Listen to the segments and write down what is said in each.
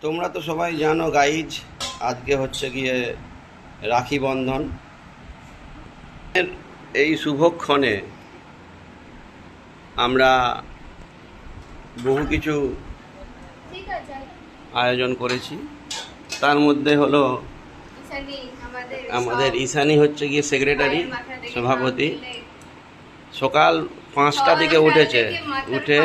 তোমরা তো সবাই জানো গাইজ, আজকে হচ্ছে গিয়ে রাখি বন্ধন। এই শুভক্ষণে আমরা বহু কিছু আয়োজন করেছি। তার মধ্যে হলো আমাদের ঈশানী হচ্ছে গিয়ে সেক্রেটারি, সভাপতি। সকাল 5টা দিকে উঠেছে, উঠে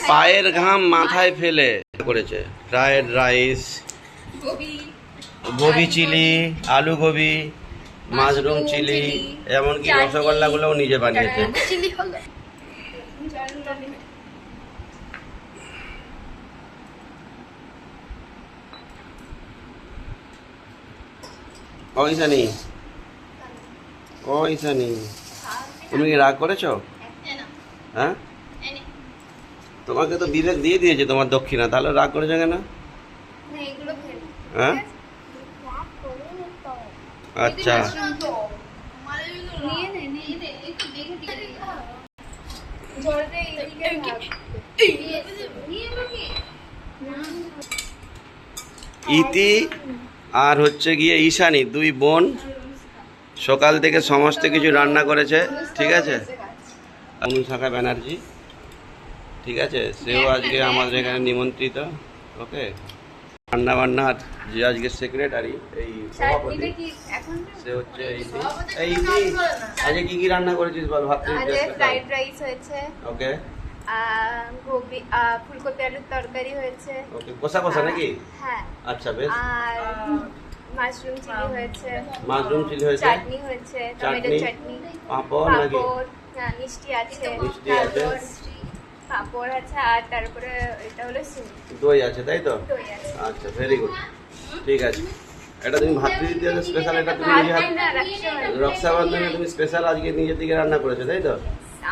পায়ের ঘাম মাথায় ফেলে করেছে ফ্রায়েড রাইস, গোবি চিলি, আলু গোবি, মাশরুম চিলি, এমনকি রসগোল্লাগুলোও নিজে বানিয়েছে। ও ঈশানী, ও ঈশানী, তুমি কি রাগ করেছো? হ্যাঁ, তোমাকে তো বিবেক দিয়ে দিয়েছে তোমার দক্ষিণা, তাহলে রাগ করেছো কেন? হ্যাঁ, আচ্ছা। ইতি আর হচ্ছে গিয়ে ঈশানী, দুই বোন সকাল থেকে সমস্ত কিছু রান্না করেছে, ঠিক আছে। অনুশাখা ব্যানার্জি, ঠিক আছে, সেও আজকে আমাদের এখানে নিমন্ত্রিত। ওকে, রান্না বান্নার যে আজকে সেক্রেটারি, এই সভাপতি, সে হচ্ছে ইতি। এই ইতি, আজকে কি কি রান্না করেছিস বল? ভাত, ফ্রাইড রাইস হয়েছে, ওকে, গোবি ফুলকপি আলুর তরকারি হয়েছে, ওকে, কষা কষা নাকি? হ্যাঁ, আচ্ছা, বেশ। আর মাশরুম চিলি হয়েছে, মাশরুম চিলি হয়েছে, চাটনি হয়েছে, টমেটো চাটনি, পাঁপড় নাকি? মিষ্টি আছে, মিষ্টি আছে, পাঁপড় আছে, আর তারপরে এটা হলো দই আছে, তাই তো? দই আছে। আচ্ছা, ভেরি গুড, ঠিক আছে। এটা তুমি ভাতৃদ্বীয় স্পেশাল, এটা তুমি নিজে রক্ষাবন্ধনে তুমি স্পেশাল আজকে নিজের দিকে রান্না করেছো, তাই তো?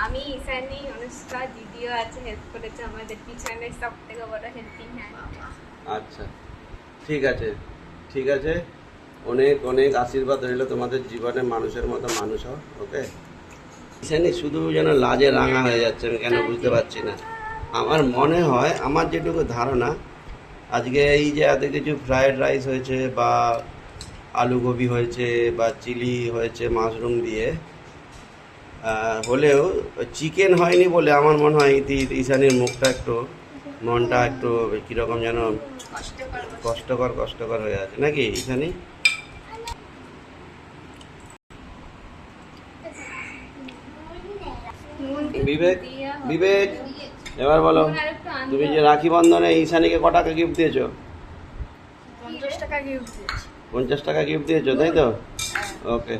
আমি, ঈশানী, অনুষ্কা, দিদিও আছে, হেল্প করেছে আমাদের পিছনে, সব থেকে বড় হেল্পিং হ্যান্ড। আচ্ছা, ঠিক আছে, ঠিক আছে। অনেক অনেক আশীর্বাদ রইল তোমাদের জীবনে, মানুষের মতো মানুষ হও। ওকে, ঈশানী শুধু যেন লাজে রাঙা হয়ে যাচ্ছে, আমি কেন বুঝতে পারছি না। আমার মনে হয়, আমার যেটুকু ধারণা, আজকে এই যে এত কিছু ফ্রায়েড রাইস হয়েছে, বা আলু গোবি হয়েছে, বা চিলি হয়েছে মাশরুম দিয়ে, হলেও চিকেন হয়নি বলে আমার মনে হয় ঈশানীর মুখটা একটু, মনটা একটু কীরকম যেন কষ্টকর হয়ে আছে, নাকি ঈশানী? বিবেক, বিবেক, এবার বলো, তুমি যে রাখি বন্ধনে ঈশানীকে ক টাকা গিফট দিয়েছো? 50 টাকা গিফট দিয়েছি। 50 টাকা গিফট দিয়েছো, তাই তো? ওকে।